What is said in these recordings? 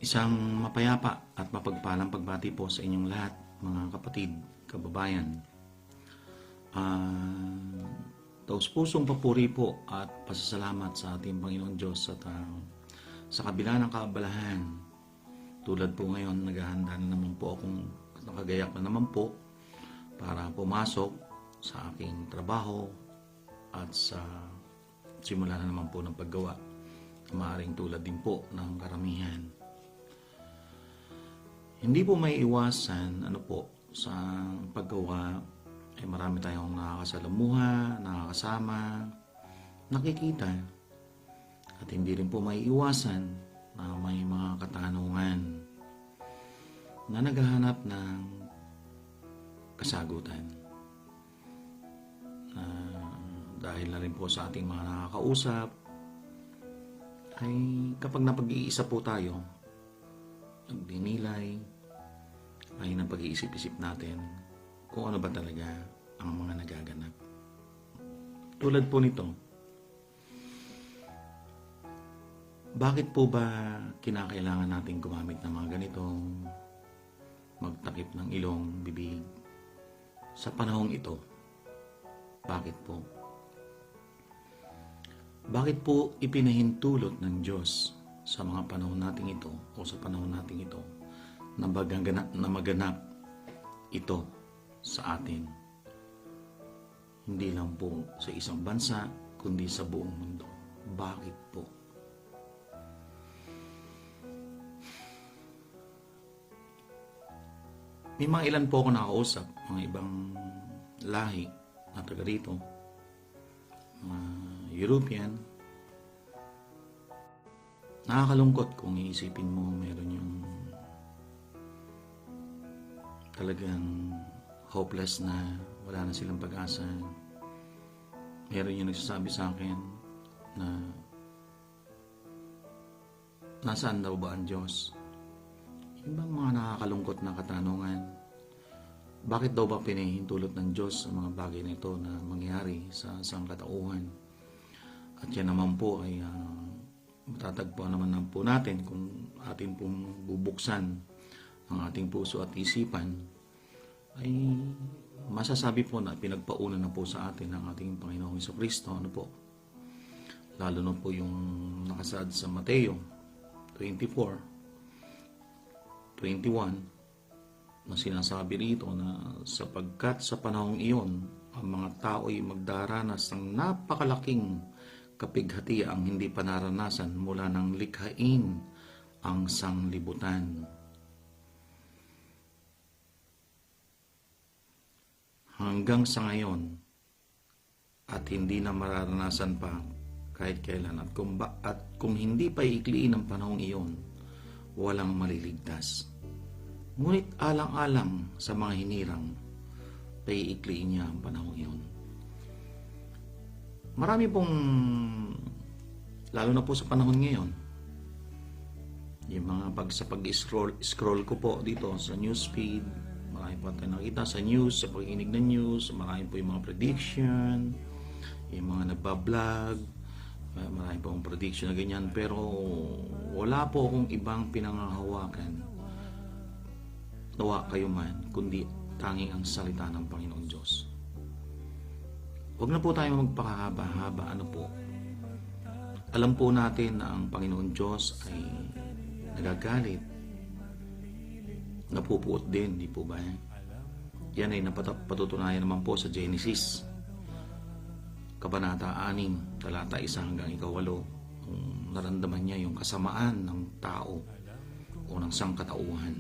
Isang mapayapa at mapagpalang pagbati po sa inyong lahat, mga kapatid, kababayan. Taus-pusong papuri po at pasasalamat sa ating Panginoon Diyos at sa kabila ng kaabalahan. Tulad po ngayon, naghahanda na naman po akong nakagayak na naman po para pumasok sa aking trabaho at sa simula na naman po ng paggawa. Maaaring tulad din po ng karamihan. Hindi po may iwasan sa paggawa ay marami tayong nakakasalamuha, nakakasama, nakikita. At hindi rin po may iwasan na may mga katanungan na naghahanap ng kasagutan. Dahil na rin po sa ating mga nakakausap, ay kapag napag-iisa po tayo, nagdinilay, ay ng pag-iisip-isip natin kung ano ba talaga ang mga nagaganap. Tulad po nito, bakit po ba kinakailangan natin gumamit ng mga ganitong magtakip ng ilong, bibig sa panahong ito? Bakit po? Bakit po ipinahintulot ng Diyos sa mga panahon nating ito o sa panahon nating ito na maganap ito sa atin? Hindi lang po sa isang bansa, kundi sa buong mundo. Bakit po? May mga ilan po ako nakausap, mga ibang lahi na taga rito, mga European. Nakakalungkot kung iisipin mo meron yung talagang hopeless na, wala na silang pag-asa. Meron yung nagsasabi sa akin na nasaan daw ba ang Diyos? Yung bang mga nakakalungkot na katanungan, bakit daw ba pinahintulot ng Diyos sa mga bagay na ito na mangyari sa sangkatauhan? At yan naman po ay matatagpuan naman po natin kung atin pong bubuksan ang ating puso at isipan, ay masasabi po na pinagpauna na po sa atin ng ating Panginoong Jesucristo. Lalo na po yung nakasaad sa Mateo 24:21 na sinasabi rito na sapagkat sa panahong iyon ang mga tao ay magdaranas ng napakalaking kapighatiang hindi pa naranasan mula ng likhain ang sanglibutan. Hanggang sa ngayon at hindi na mararanasan pa kahit kailan at kung hindi pa iikliin ang panahong iyon, walang maliligtas. Ngunit alang-alang sa mga hinirang, paiikliin niya ang panahong iyon. Marami pong, lalo na po sa panahon ngayon, yung mga pag-scroll ko po dito sa newsfeed, marami po tayo nakita sa news, sa pag-inig ng news, marami po yung mga prediction, yung mga nagbablog, marami po yung prediction na ganyan, pero wala po akong ibang pinangahawakan, nawa kayo man, kundi tanging ang salita ng Panginoon Diyos. Huwag na po tayo magpakahaba-haba, Alam po natin na ang Panginoon Diyos ay nagagalit, napupuot din, di po ba? Yan ay napatutunayan naman po sa Genesis, Kabanata 6, talata 1 hanggang 8, kung naramdaman niya yung kasamaan ng tao o ng sangkatauhan.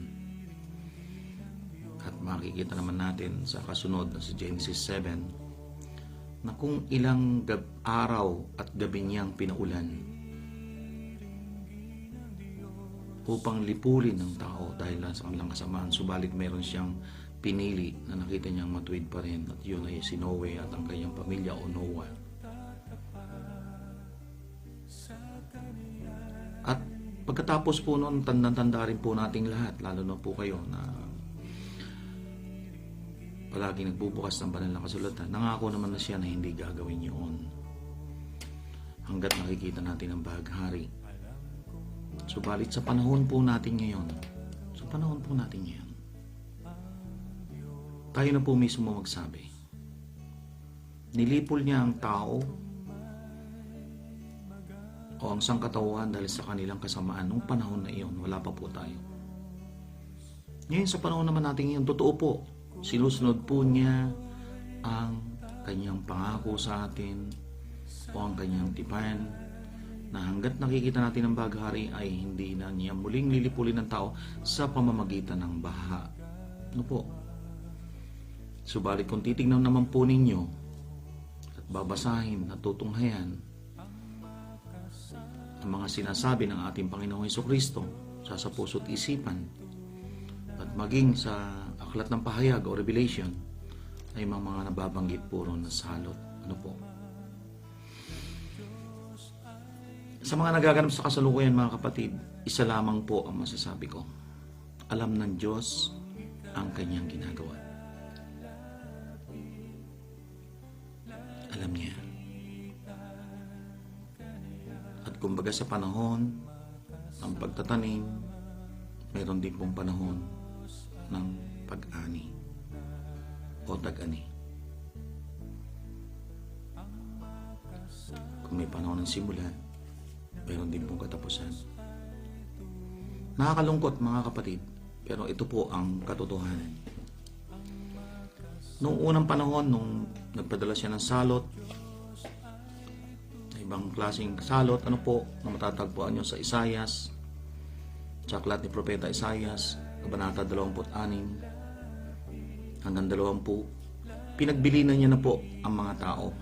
At makikita naman natin sa kasunod na sa Genesis 7, na kung ilang araw at gabi niyang pinaulan upang lipulin ng tao dahil sa kanilang kasamaan, subalit meron siyang pinili na nakita niyang matuwid pa rin, at yun ay si Noe at ang kanyang pamilya o Noah. At pagkatapos po noon, tanda rin po nating lahat, lalo na po kayo na palagi nagbubukas ng banal na kasulatan, nangako naman na siya na hindi gagawin yun hanggat nakikita natin ang bahaghari Subalit sa panahon po natin ngayon, tayo na po mismo magsabi. Nilipol niya ang tao o ang sangkatauhan dahil sa kanilang kasamaan nung panahon na iyon. Wala pa po tayo. Ngayon sa panahon naman natin ngayon, totoo po, sinusunod po niya ang kanyang pangako sa atin o ang kanyang tipan na hanggat nakikita natin ang baghari ay hindi na niya muling lilipulin ng tao sa pamamagitan ng baha. Ano po? Subalit kung titignan naman po ninyo at babasahin at tutunghayan ang mga sinasabi ng ating Panginoong Hesukristo sa puso't isipan at maging sa aklat ng pahayag o revelation ay mga nababanggit puro na salot. Ano po? Sa mga nagaganap sa kasalukuyan mga kapatid, isa lamang po ang masasabi ko. Alam ng Diyos ang kanyang ginagawa. Alam niya. At kumbaga sa panahon ng pagtatanim, mayroon din pong panahon ng pag-ani o tag-ani. Kung may panahon ng simula, mayroon din pong katapusan. Nakakalungkot mga kapatid, pero ito po ang katotohanan. Noong unang panahon, nung nagpadala siya ng salot, ibang klaseng salot, ano po, na matatagpuan nyo sa Isaias, sa aklat ni Propeta Isaias, Kabanata 26 hanggang 20, pinagbilinan niya na po ang mga tao.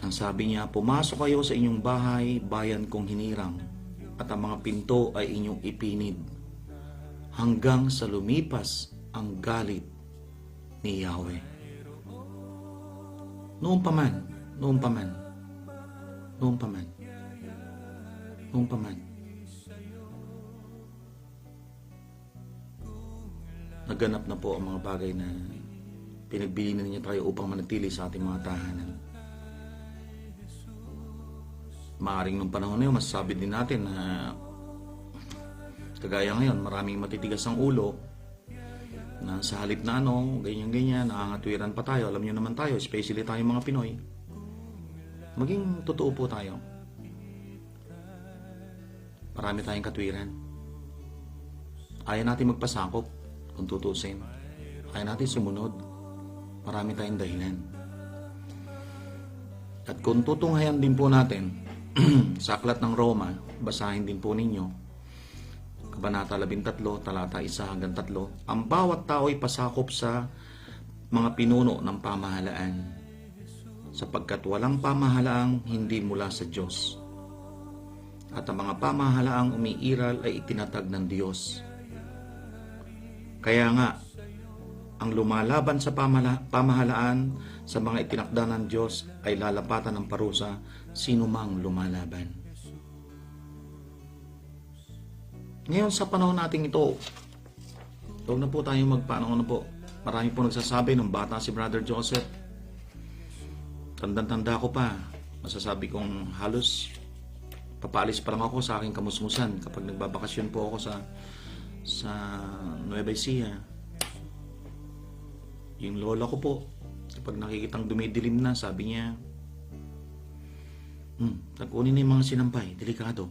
Ang sabi niya, pumasok kayo sa inyong bahay, bayan kong hinirang, at ang mga pinto ay inyong ipinid, hanggang sa lumipas ang galit ni Yahweh. Noon pa man, naganap na po ang mga bagay na pinagbilinan niya tayo upang manatili sa ating mga tahanan. Maaring nung panahon na yun, masasabi din natin na kagaya ngayon, maraming matitigas ang ulo na sa halip na ganyan-ganyan, nakangatwiran pa tayo. Alam nyo naman tayo, especially tayo mga Pinoy. Maging totoo po tayo. Marami tayong katwiran. Ayaw natin magpasakop kung tutusin. Ayaw natin sumunod. Marami tayong dahilan. At kung tutunghayan din po natin sa aklat ng Roma, basahin din po ninyo Kabanata 13, talata 1 hanggang 3, ang bawat tao ay pasakop sa mga pinuno ng pamahalaan, sapagkat walang pamahalaang hindi mula sa Diyos, at ang mga pamahalaang umiiral ay itinatag ng Diyos. Kaya nga, ang lumalaban sa pamahalaan sa mga itinakda ng Diyos ay lalapatan ng parusa sinumang lumalaban. Ngayon sa panahon natin ito, huwag na po tayong magpaano po. Marami po nagsasabi nung bata si Brother Joseph. Tanda ko pa. Masasabi kong halos papaalis pa lang ako sa aking kamusmusan kapag nagbabakasyon po ako sa Nueva Ecija. Yung lola ko po, kapag nakikitang dumidilim na, sabi niya, tagkunin na yung mga sinampay, delikado,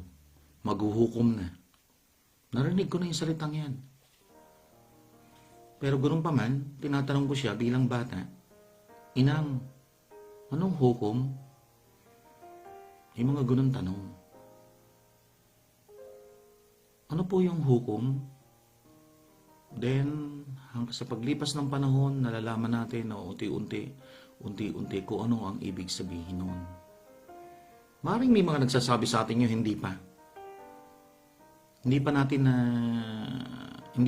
maghuhukom na. Narinig ko na yung salitang yan. Pero ganoon pa man, tinatanong ko siya bilang bata, Inang, anong hukom? Yung mga ganun tanong. Ano po yung hukom? Then, hanggang sa paglipas ng panahon, nalalaman natin na unti-unti kung ano ang ibig sabihin noon. Maring may mga nagsasabi sa atin yun, hindi pa. Hindi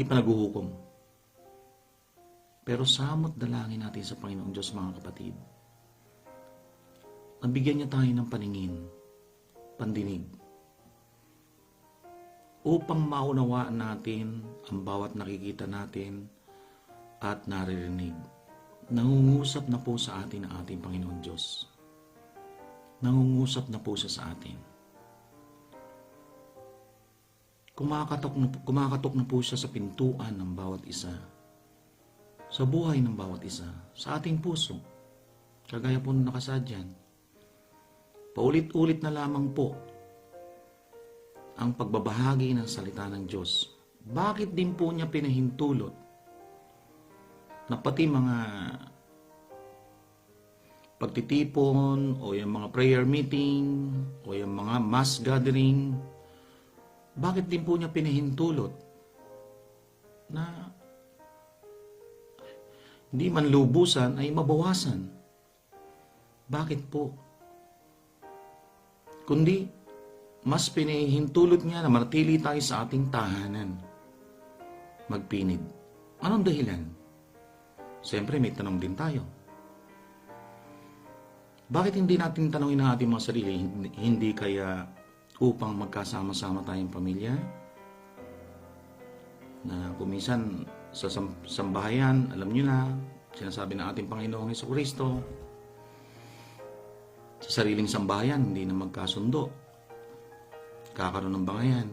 pa naghuhukom. Pero samot dalangin natin sa Panginoong Diyos mga kapatid. Nabigyan niya tayo ng pandinig, upang maunawaan natin ang bawat nakikita natin at naririnig. Nangungusap na po sa atin ang ating Panginoon Diyos. Nangungusap na po siya sa atin. Kumakatok na po siya sa pintuan ng bawat isa, sa buhay ng bawat isa, sa ating puso. Kagaya po na nakasadyan. Paulit-ulit na lamang po ang pagbabahagi ng salita ng Diyos. Bakit din po niya pinahintulot na pati mga pagtitipon o yung mga prayer meeting o yung mga mass gathering, bakit din po niya pinahintulot na hindi man lubusan ay mabawasan? Bakit po? Kundi mas pinahintulot niya na manatili tayo sa ating tahanan, magpinid. Anong dahilan? Siyempre may tanong din tayo. Bakit hindi natin tanongin ang ating mga sarili? Hindi kaya upang magkasama-sama tayong pamilya? Na kuminsan sa sambahayan, alam nyo na, sinasabi ng ating Panginoong Jesucristo, sa sariling sambahayan, hindi na magkasundo. Kakaroon ng bangayan.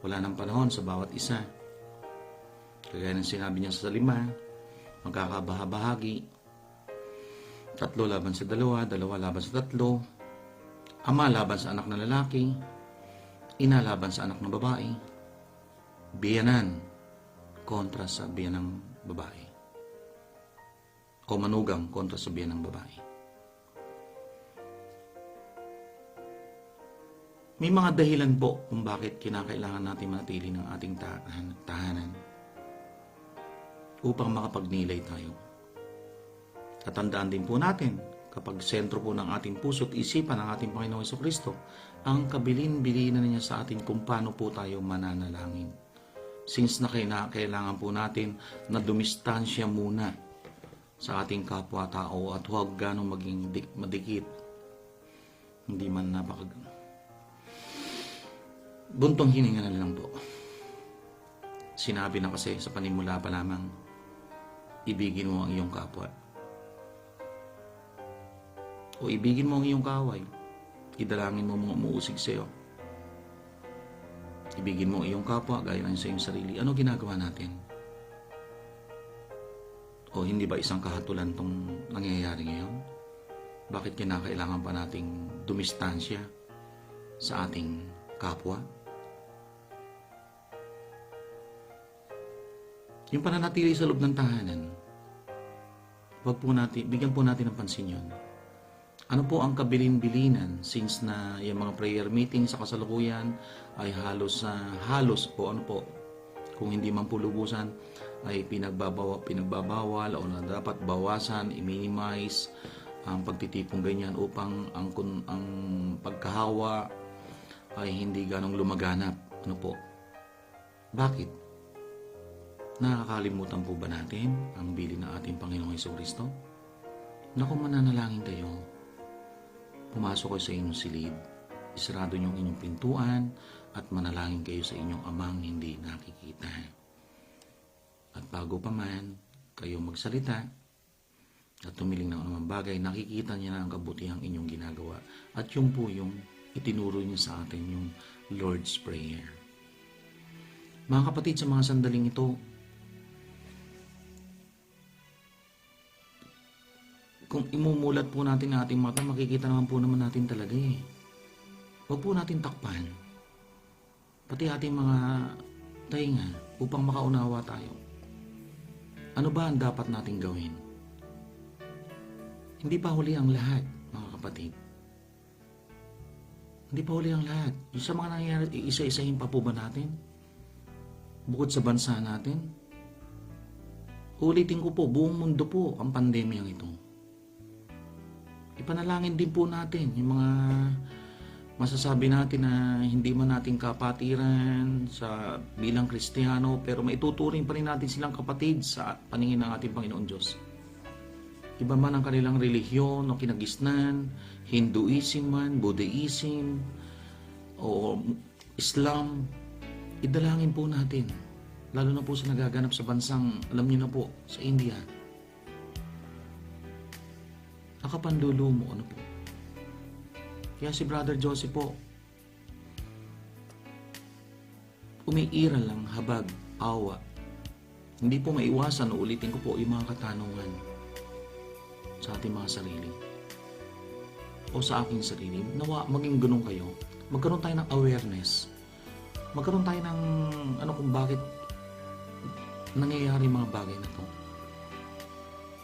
Wala ng panahon sa bawat isa. Kagaya ng sinabi niya sa 5, magkakabahabahagi. 3 laban sa 2, 2 laban sa 3, ama laban sa anak na lalaki, ina laban sa anak na babae, biyanan kontra sa biyanang babae, o manugang kontra sa biyanang babae. May mga dahilan po kung bakit kinakailangan natin manatili ng ating tahanan upang makapagnilay tayo. Tatandaan din po natin, kapag sentro po ng ating puso at isipan ng ating Panginoong Jesucristo, ang kabilin-bilinan niya sa atin kung paano po tayo mananalangin. Since na kailangan po natin na dumistansya muna sa ating kapwa-tao at huwag ganong maging madikit. Hindi man buntong hininga na lang po. Sinabi na kasi sa panimula pa lamang, ibigin mo ang iyong kapwa. O ibigin mo ang iyong kaaway. Idalangin mo mga umuusig sa iyo. Ibigin mo ang iyong kapwa gaya ng sa iyong sarili. Ano ginagawa natin? O hindi ba isang kahatulan tong nangyayari ngayon? Bakit kinakailangan pa nating dumistansya sa ating kapwa? Yung pananatili sa loob ng tahanan, bigyan po natin ng pansin yun. Ano po ang kabilin-bilinan since na yung mga prayer meeting sa kasalukuyan ay halos o ano po, kung hindi man po lubusan, ay pinagbabawal o na dapat bawasan, i-minimize ang pagtitipong ganyan upang ang pagkahawa ay hindi ganong lumaganap. Ano po? Bakit? Nakakalimutan po ba natin ang bilin ng ating Panginoong Jesucristo? Na kung mananalangin kayo, pumasok kayo sa inyong silid, isarado niyo ang inyong pintuan, at manalangin kayo sa inyong amang hindi nakikita. At bago pa man kayo magsalita at tumiling ng anumang bagay, nakikita niya na ang kabutihang inyong ginagawa. At yun po yung itinuro niya sa atin, yung Lord's Prayer. Mga kapatid, sa mga sandaling ito, kung imumulat po natin ang ating mata, makikita naman natin talaga eh. Huwag po natin takpan, pati ating mga tainga, upang makaunawa tayo. Ano ba ang dapat nating gawin? Hindi pa huli ang lahat, mga kapatid. Hindi pa huli ang lahat. Yung sa mga nangyayari, isa-isahin pa po ba natin? Bukod sa bansa natin? Ulitin ko po, buong mundo po ang pandemyang ito. Ipanalangin din po natin yung mga masasabi natin na hindi man natin kapatiran sa bilang Kristiyano, pero maituturing pa rin natin silang kapatid sa paningin ng ating Panginoon Diyos. Iba man ang kanilang relihiyon o kinagisnan, Hinduism man, Buddhism o Islam, idalangin po natin. Lalo na po sa nagaganap sa bansang, alam niyo na po, sa India. Nakapanlulo mo, ano po? Kaya si Brother Joseph po, umiiral lang, habag, awa. Hindi po maiwasan, ulitin ko po, yung mga katanungan sa ating mga sarili o sa aking sarili. Nawa maging ganun kayo. Magkaroon tayo ng awareness. Magkaroon tayo ng kung bakit nangyayari mga bagay na to.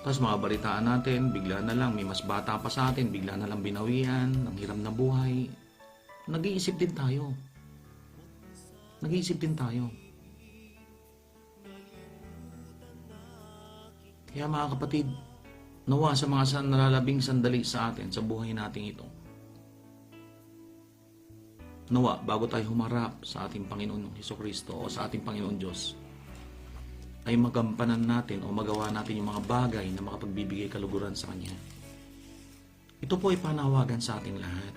Tapos mga balitaan natin, bigla na lang may mas bata pa sa atin, bigla na lang binawian, ang hiram na buhay. Nag-iisip din tayo. Kaya mga kapatid, nawa sa mga nalalabing sandali sa atin, sa buhay natin ito, nawa bago tayo humarap sa ating Panginoon Hesukristo o sa ating Panginoon Diyos, ay magampanan natin o magawa natin yung mga bagay na makapagbibigay kaluguran sa Kanya. Ito po ay panawagan sa ating lahat.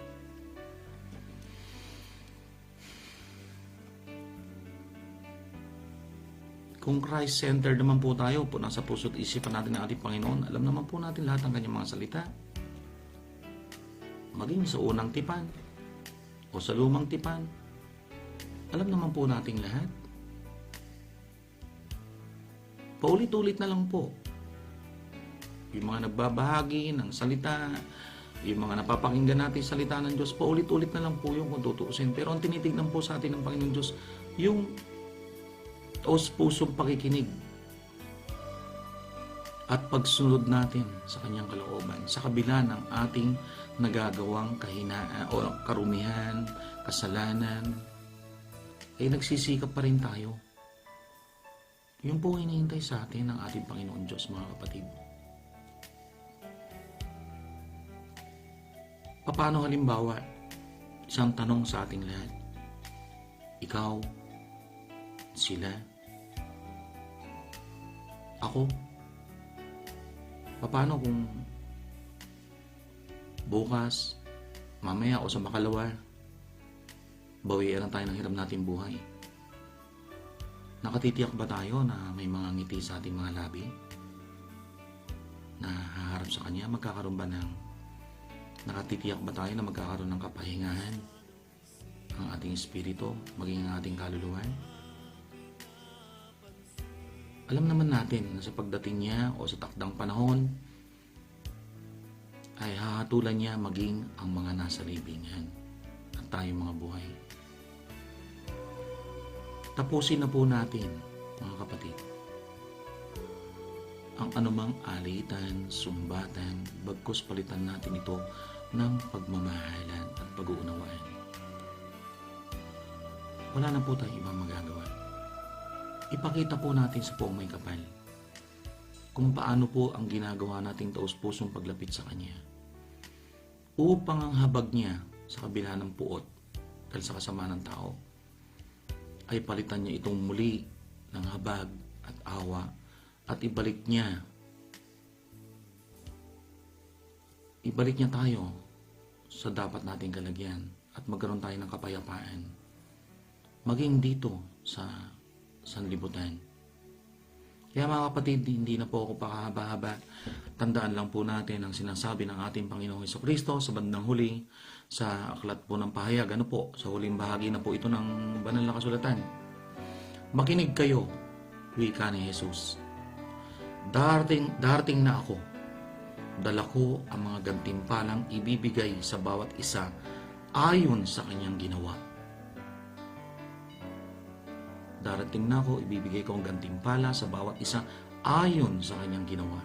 Kung Christ-centered naman po tayo, po nasa puso't isipan natin ng ating Panginoon, alam naman po natin lahat ng Kanyang mga salita. Maging sa unang tipan o sa lumang tipan, alam naman po nating lahat. Paulit-ulit na lang po. Yung mga nagbabahagi ng salita, yung mga napapakinggan natin salita ng Diyos, paulit-ulit na lang po yung kung tutuusin. Pero ang tinitignan po sa atin ng Panginoon Diyos, yung taos-pusong pakikinig at pagsunod natin sa Kanyang kalooban sa kabila ng ating nagagawang kahinaan o karumihan, kasalanan, ay nagsisikap pa rin tayo. Yun po hinihintay sa atin ng ating Panginoon Diyos, mga kapatid. Paano halimbawa, isang tanong sa ating lahat, ikaw, sila, ako, paano kung bukas, mamaya o sa makalawa, bawian na tayo ng hirap nating buhay? Nakatitiyak ba tayo na may mga ngiti sa ating mga labi? Na haharap sa Kanya, magkakaroon ba ng nakatitiyak ba tayo na magkakaroon ng kapahingahan ang ating espiritu, maging ang ating kaluluwa? Alam naman natin na sa pagdating niya o sa takdang panahon ay hahatulan niya maging ang mga nasa libingan at tayong mga buhay. Tapusin na po natin, mga kapatid, ang anumang alitan, sumbatan, bagkus palitan natin ito ng pagmamahalan at pag-uunawaan. Wala na po tayong ibang magagawa. Ipakita po natin sa poong may kapal kung paano po ang ginagawa nating taos-pusong paglapit sa Kanya upang ang habag niya sa kabila ng puot dahil sa kasama ng tao ay palitan niya itong muli ng habag at awa at ibalik niya tayo sa dapat nating kalagyan at magkaroon tayo ng kapayapaan maging dito sa sanlibutan. Kaya mga kapatid, hindi na po ako pakahaba-haba. Tandaan lang po natin ang sinasabi ng ating Panginoong Hesukristo sa bandang huli sa aklat po ng pahayag. Ano po? Sa huling bahagi na po ito ng banal na kasulatan. Makinig kayo, wika ni Jesus. Darating na ako. Dala ko ang mga gantimpalang ibibigay sa bawat isa ayon sa kanyang ginawa. Darating na ako, ibibigay ko ang gantimpala sa bawat isa ayon sa kanyang ginawa.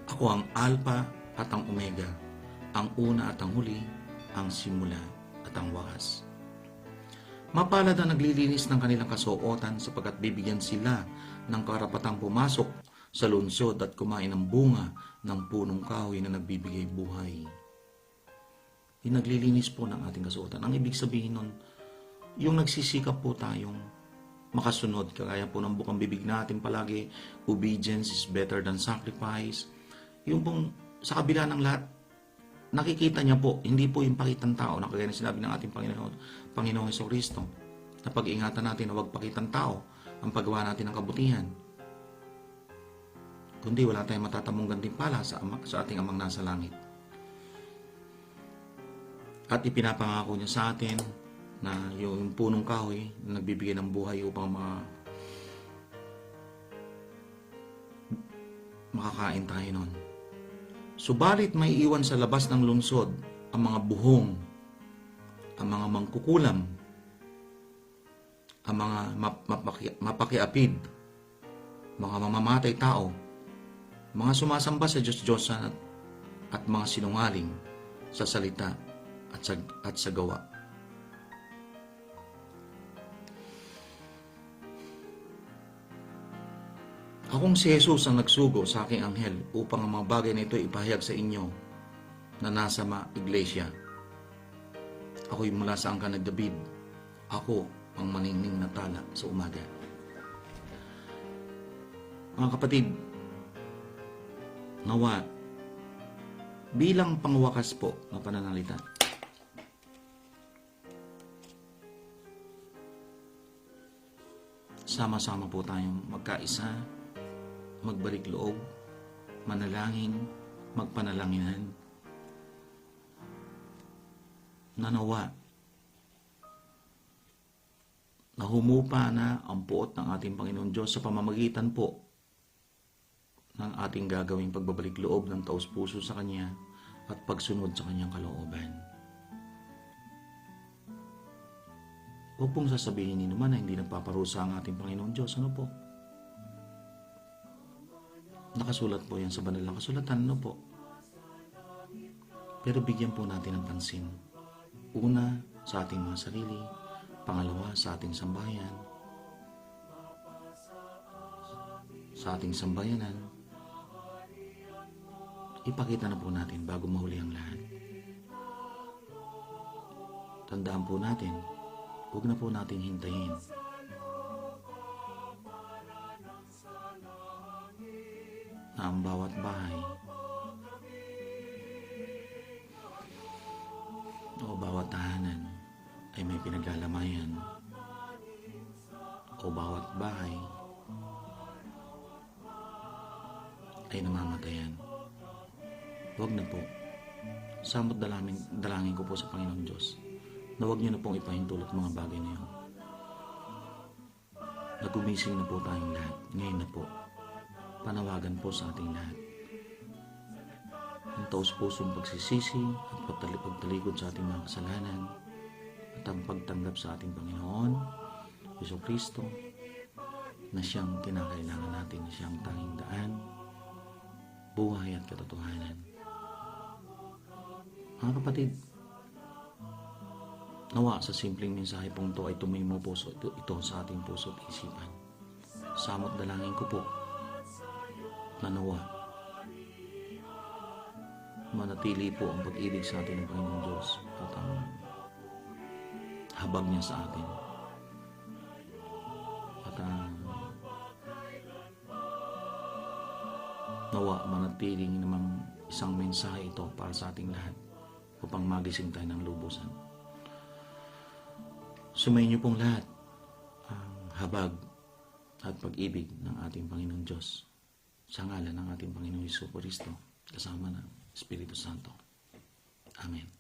Ako ang Alpha at ang Omega, ang una at ang huli, ang simula at ang wakas. Mapalad ang naglilinis ng kanilang kasuotan sapagkat bibigyan sila ng karapatang pumasok sa lungsod at kumain ng bunga ng punong kahoy na nagbibigay buhay. Yung naglilinis po ng ating kasuotan. Ang ibig sabihin nun, yung nagsisikap po tayong makasunod, kagaya po ng bukang bibig natin palagi, obedience is better than sacrifice. Yung pong sa kabila ng lahat, nakikita niya po, hindi po yung pakitang tao, na kagaya na sinabi ng ating Panginoong Hesukristo, na pag-ingatan natin na huwag pakitang tao ang paggawa natin ng kabutihan. Kundi wala tayong matatamong gantimpala sa ating amang nasa langit. At ipinapangako niya sa atin na yung punong kahoy na nagbibigay ng buhay upang makakain tayo nun. Subalit may iwan sa labas ng lungsod ang mga buhong, ang mga mangkukulam, ang mga mapakiapid, mga mamamatay tao, mga sumasamba sa Diyos-Diyosan at mga sinungaling sa salita at sa gawa. Akong si Jesus ang nagsugo sa aking anghel upang ang mga bagay na ito ipahayag sa inyo na nasa iglesia. Ako'y mula sa angkan ng David. Ako ang maningning na tala sa umaga. Mga kapatid, nawa, bilang pangwakas po na pananalita, sama-sama po tayong magkaisa, magbalik loob, manalangin, magpanalanginan. Nanawa na humupa na ang puot ng ating Panginoon Diyos sa pamamagitan po ng ating gagawing pagbabalik loob ng taos-puso sa Kanya at pagsunod sa Kanyang kalooban. Huwag pong sasabihin ni naman na hindi nagpaparusa ang ating Panginoon Diyos. Ano po? Nakasulat po yan sa banal na kasulatan, ano po? Pero bigyan po natin ng pansin. Una, sa ating mga sarili. Pangalawa, sa ating sambayan. Sa ating sambayanan. Ipakita na po natin bago mahuli ang lahat. Tandaan po natin, huwag na po natin hintayin na ang bawat bahay o bawat tahanan ay may pinaglalamayan o bawat bahay ay namamatayan. Huwag na po. Samot dalangin ko po sa Panginoon Diyos na huwag niyo na pong ipahintulot mga bagay na yun. Nagumising na po tayong lahat. Ngayon na po. Panawagan po sa ating lahat. Ang taos-pusong pagsisisi at pagtalikod sa ating mga kasalanan at ang pagtanggap sa ating Panginoon, Jesucristo, na siyang kinakailangan natin, na siyang tanging daan, buhay at katotohanan. Mga kapatid, nawa sa simpleng mensahe pong ito ay tumimo po ito sa ating puso at isipan. Samot dalangin ko po na nawa manatili po ang pag-ibig sa atin ng Panginoon Diyos at ang habag niya sa atin at nawa manatiling namang isang mensahe ito para sa ating lahat upang magising tayo ng lubusan. Sumayin niyo pong lahat ang habag at pag-ibig ng ating Panginoon Diyos sa ngalan ng ating Panginoong Jesucristo kasama ng Espiritu Santo. Amen.